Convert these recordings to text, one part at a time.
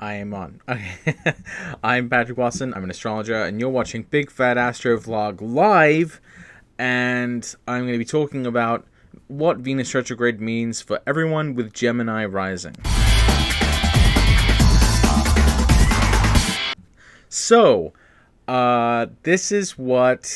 I am on. Okay. I'm Patrick Watson. I'm an astrologer, and you're watching Big Fat Astro Vlog live. And I'm going to be talking about what Venus retrograde means for everyone with Gemini Rising. So, this is what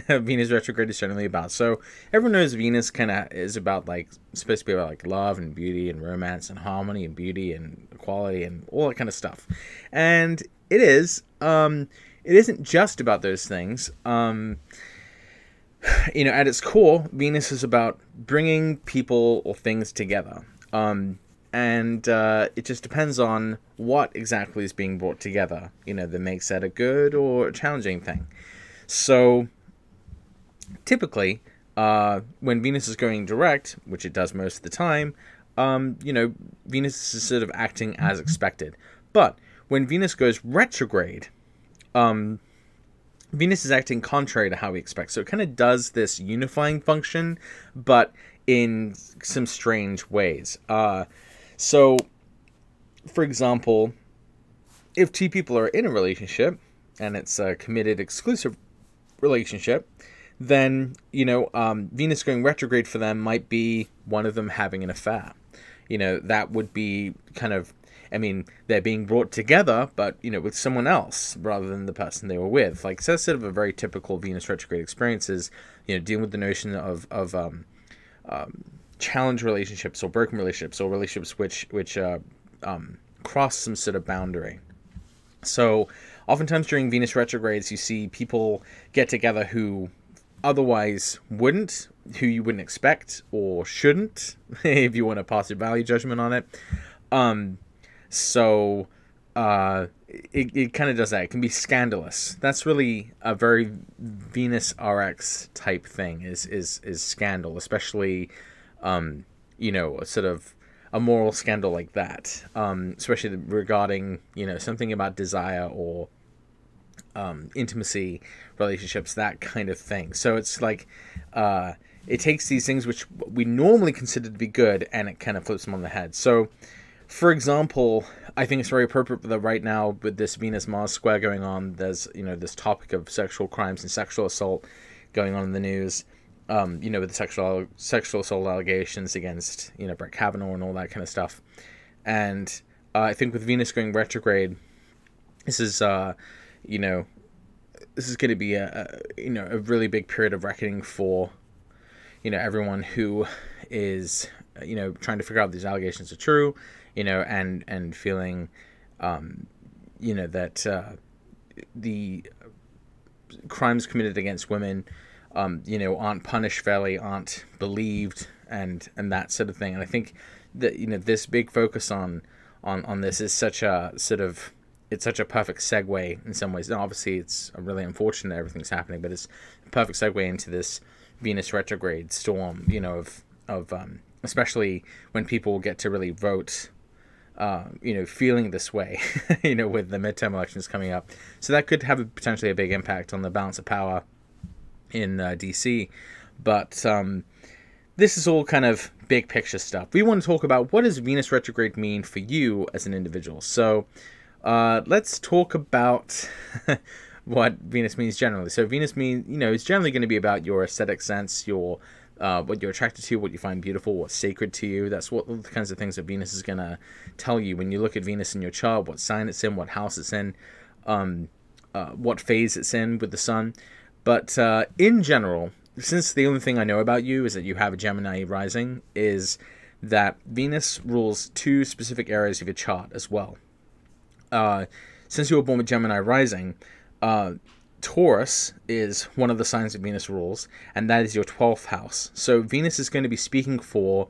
Venus retrograde is generally about. So, everyone knows Venus kind of is about, like, supposed to be about, like, love and beauty and romance and harmony and beauty and equality and all that kind of stuff. And it is. It isn't just about those things. You know, at its core, Venus is about bringing people or things together. And it just depends on what exactly is being brought together, you know, that makes that a good or a challenging thing. So, typically, when Venus is going direct, which it does most of the time, you know, Venus is sort of acting as expected. But when Venus goes retrograde, Venus is acting contrary to how we expect. So it kind of does this unifying function, but in some strange ways. So, for example, if two people are in a relationship, and it's a committed, exclusive relationship, then, you know, Venus going retrograde for them might be one of them having an affair. You know, that would be kind of, I mean, they're being brought together, but, you know, with someone else rather than the person they were with. Like, so that's sort of a very typical Venus retrograde experience is, you know, dealing with the notion of challenge relationships or broken relationships or relationships which cross some sort of boundary. So oftentimes during Venus retrogrades, you see people get together who otherwise wouldn't, who you wouldn't expect or shouldn't, if you want to pass your value judgment on it. So it kind of does that. It can be scandalous. That's really a very Venus RX type thing is scandal, especially you know, sort of a moral scandal like that, especially regarding, you know, something about desire or intimacy, relationships, that kind of thing. So it's like it takes these things which we normally consider to be good and it kind of flips them on the head. So, for example, I think it's very appropriate that right now with this Venus-Mars square going on, there's, you know, this topic of sexual crimes and sexual assault going on in the news. You know, with the sexual assault allegations against, you know, Brett Kavanaugh and all that kind of stuff. And I think with Venus going retrograde, this is, you know, this is going to be you know, a really big period of reckoning for, you know, everyone who is, you know, trying to figure out if these allegations are true, you know, and feeling, you know, that the crimes committed against women, you know, aren't punished fairly, aren't believed, and that sort of thing. And I think that, you know, this big focus on this is such a sort of, it's such a perfect segue in some ways. Now, obviously, it's really unfortunate that everything's happening, but it's a perfect segue into this Venus retrograde storm, you know, of especially when people get to really vote, you know, feeling this way, you know, with the midterm elections coming up. So that could have potentially a big impact on the balance of power in DC. But this is all kind of big picture stuff. We want to talk about what does Venus retrograde mean for you as an individual. So let's talk about what Venus means generally. So Venus means, you know, it's generally going to be about your aesthetic sense, your what you're attracted to, what you find beautiful, what's sacred to you. That's what the kinds of things that Venus is going to tell you when you look at Venus in your chart, what sign it's in, what house it's in, what phase it's in with the sun. But in general, since the only thing I know about you is that you have a Gemini rising, is that Venus rules two specific areas of your chart as well. Since you were born with Gemini rising, Taurus is one of the signs that Venus rules, and that is your 12th house. So Venus is going to be speaking for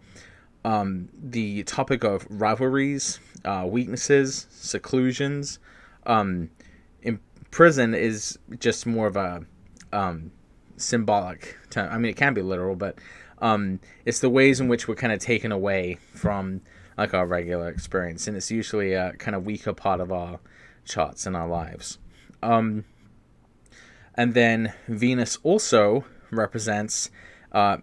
the topic of rivalries, weaknesses, seclusions. In prison is just more of a symbolic term. I mean, it can be literal, but it's the ways in which we're kind of taken away from like our regular experience, and it's usually a kind of weaker part of our charts in our lives. And then Venus also represents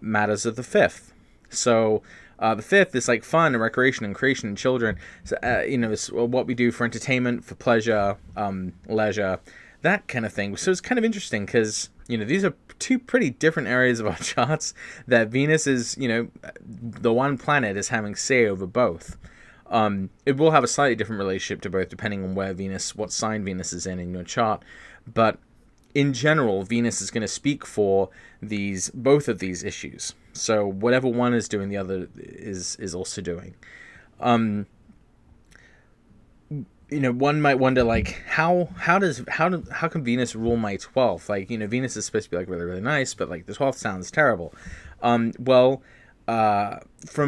matters of the fifth. So The fifth is like fun and recreation and creation and children. So, it's what we do for entertainment, for pleasure, leisure, that kind of thing. So it's kind of interesting because, these are two pretty different areas of our charts that Venus is, the one planet is having say over both. It will have a slightly different relationship to both depending on what sign Venus is in your chart. But in general, Venus is going to speak for both of these issues. So whatever one is doing, the other is also doing. One might wonder, like, how can Venus rule my 12th? Like, Venus is supposed to be like really, really nice, but like the 12th sounds terrible. From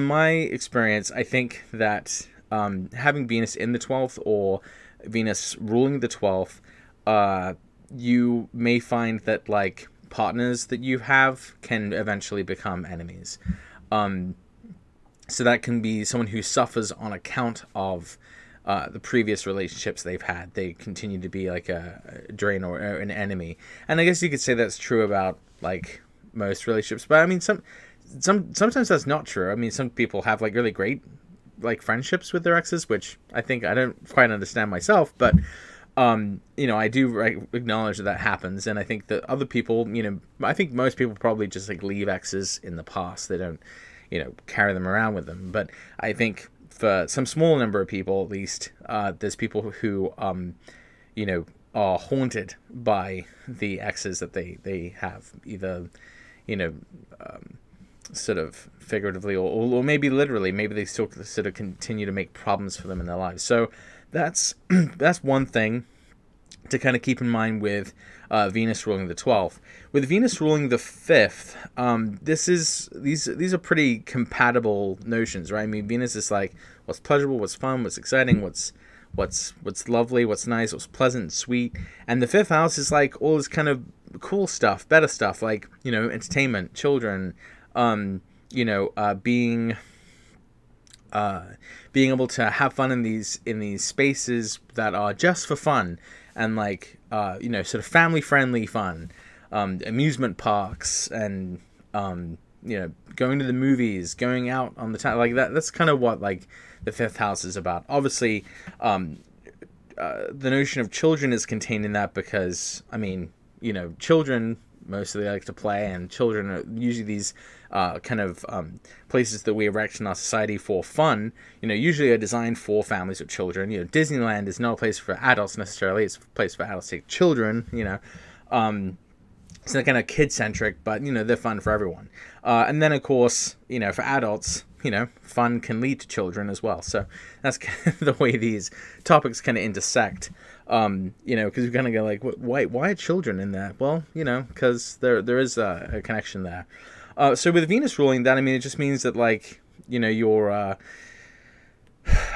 my experience, I think that having Venus in the 12th or Venus ruling the 12th, you may find that like partners that you have can eventually become enemies. So that can be someone who suffers on account of the previous relationships they've had. They continue to be like a drain or an enemy. And I guess you could say that's true about like most relationships. But I mean, sometimes that's not true. I mean, some people have like really great like friendships with their exes, which I don't quite understand myself, but I do acknowledge that happens, and I think that other people, I think most people probably just like leave exes in the past. They don't, carry them around with them. But I think for some small number of people, at least, there's people who, are haunted by the exes that they have, either, sort of figuratively or maybe literally. Maybe they still sort of continue to make problems for them in their lives. So that's one thing to kind of keep in mind with Venus ruling the 12th. With Venus ruling the 5th, these are pretty compatible notions, right? I mean, Venus is like what's pleasurable, what's fun, what's exciting, what's lovely, what's nice, what's pleasant and sweet. And the 5th house is like all this kind of cool stuff, better stuff, like, entertainment, children, being able to have fun in these spaces that are just for fun and like sort of family friendly fun, amusement parks and going to the movies, going out on the town, like that's kind of what like the 5th house is about. Obviously the notion of children is contained in that because I mean children mostly like to play, and children are usually these kind of places that we erect in our society for fun, usually are designed for families with children. Disneyland is not a place for adults necessarily, it's a place for adults to take children, it's not kind of kid-centric, but, they're fun for everyone. And then, of course, for adults, fun can lead to children as well. So that's kind of the way these topics kind of intersect. Because we kind of go like, why are children in there? Well, because there is a connection there. So with Venus ruling that, I mean, it just means that like, your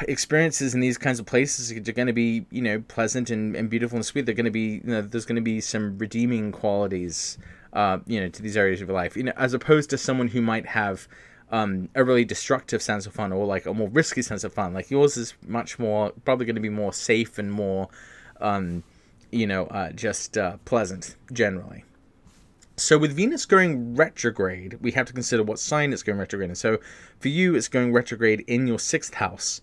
experiences in these kinds of places are going to be, pleasant and beautiful and sweet. They're going to be, there's going to be some redeeming qualities, to these areas of your life, as opposed to someone who might have a really destructive sense of fun or like a more risky sense of fun. Like yours is much more, probably going to be more safe and more, just pleasant generally. So with Venus going retrograde, we have to consider what sign it's going retrograde in. So for you, it's going retrograde in your 6th house.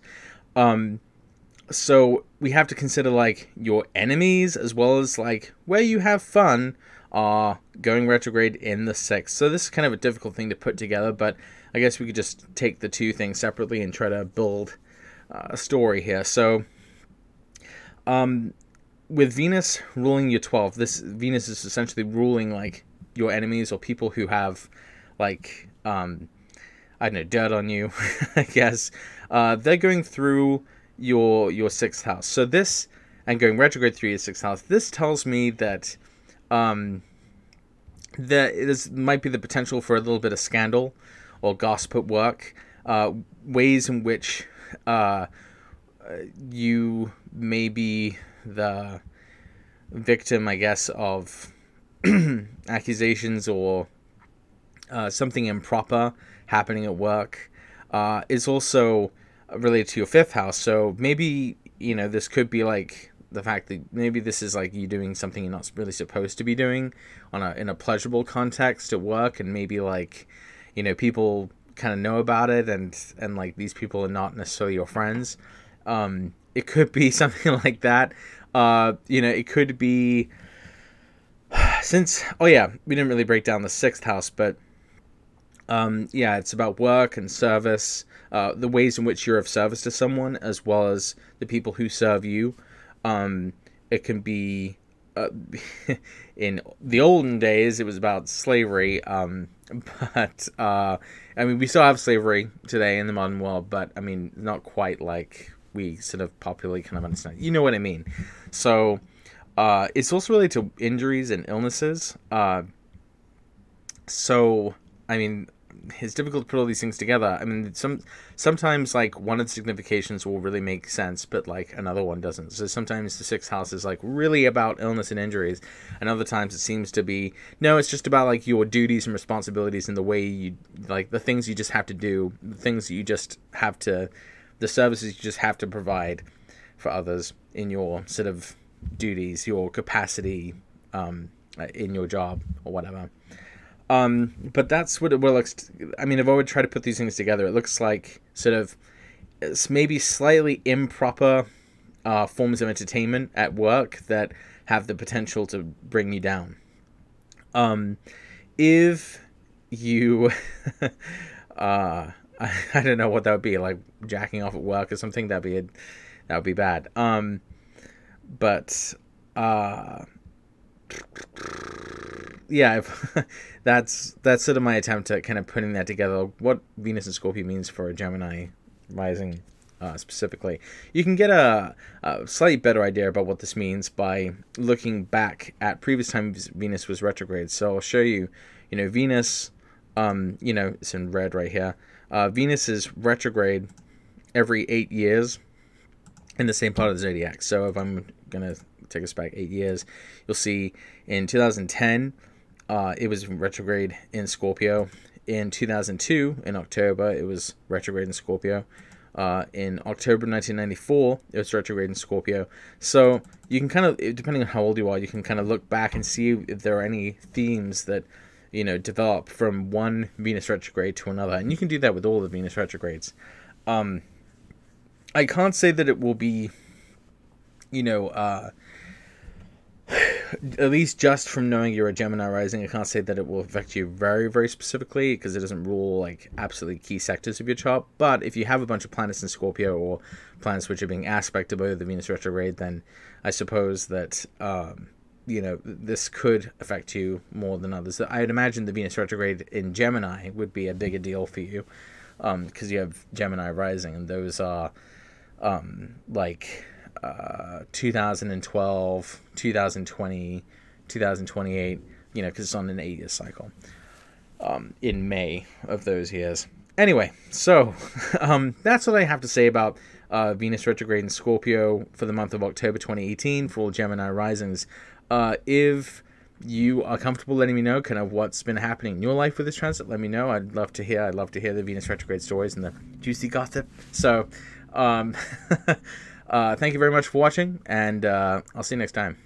So we have to consider like your enemies as well as like where you have fun are going retrograde in the 6th. So this is kind of a difficult thing to put together, but I guess we could just take the two things separately and try to build a story here. So with Venus ruling your 12th, this Venus is essentially ruling like your enemies or people who have like dirt on you. I guess they're going through your 6th house. So this, and going retrograde through your 6th house, this tells me that there might be the potential for a little bit of scandal or gossip at work, ways in which you may be the victim, I guess, of accusations or something improper happening at work, is also related to your 5th house. So maybe, this could be like the fact that maybe this is like you doing something you're not really supposed to be doing in a pleasurable context at work, and maybe like, people kind of know about it, and like these people are not necessarily your friends. It could be something like that. It could be oh yeah, we didn't really break down the 6th house, but yeah, it's about work and service, the ways in which you're of service to someone, as well as the people who serve you. It can be, in the olden days, it was about slavery, but, I mean, we still have slavery today in the modern world, but, I mean, not quite like we sort of popularly kind of understand. You know what I mean? So, it's also related to injuries and illnesses. So, I mean, it's difficult to put all these things together. I mean, sometimes like one of the significations will really make sense, but like another one doesn't. So sometimes the 6th house is like really about illness and injuries, and other times it seems to be, no, it's just about like your duties and responsibilities and the way you, like the things you just have to do, the things you just have to, the services you just have to provide for others in your sort of duties, your capacity, in your job or whatever. But that's what it looks. I mean, if I would try to put these things together, it looks like sort of maybe slightly improper forms of entertainment at work that have the potential to bring you down. If you, I don't know what that would be, like jacking off at work or something. That would be bad. But yeah, that's sort of my attempt at kind of putting that together. What Venus and Scorpio means for a Gemini rising, specifically. You can get a slightly better idea about what this means by looking back at previous times Venus was retrograde. So I'll show you. Venus, it's in red right here. Venus is retrograde every 8 years in the same part of the zodiac. So if I'm gonna take us back 8 years, you'll see in 2010 it was retrograde in Scorpio. In 2002, in October, it was retrograde in Scorpio. In October 1994, it was retrograde in Scorpio. So you can kind of, depending on how old you are, you can kind of look back and see if there are any themes that develop from one Venus retrograde to another. And you can do that with all the Venus retrogrades. I can't say that it will be, at least just from knowing you're a Gemini rising, I can't say that it will affect you very, very specifically, because it doesn't rule like absolutely key sectors of your chart. But if you have a bunch of planets in Scorpio, or planets which are being aspected by the Venus retrograde, then I suppose that this could affect you more than others. I'd imagine the Venus retrograde in Gemini would be a bigger deal for you, because you have Gemini rising, and those are 2012, 2020, 2028, because it's on an 8-year cycle, in May of those years. Anyway, so that's what I have to say about Venus retrograde in Scorpio for the month of October 2018 for all Gemini risings. If you are comfortable letting me know kind of what's been happening in your life with this transit, let me know. I'd love to hear the Venus retrograde stories and the juicy gossip. So thank you very much for watching, and I'll see you next time.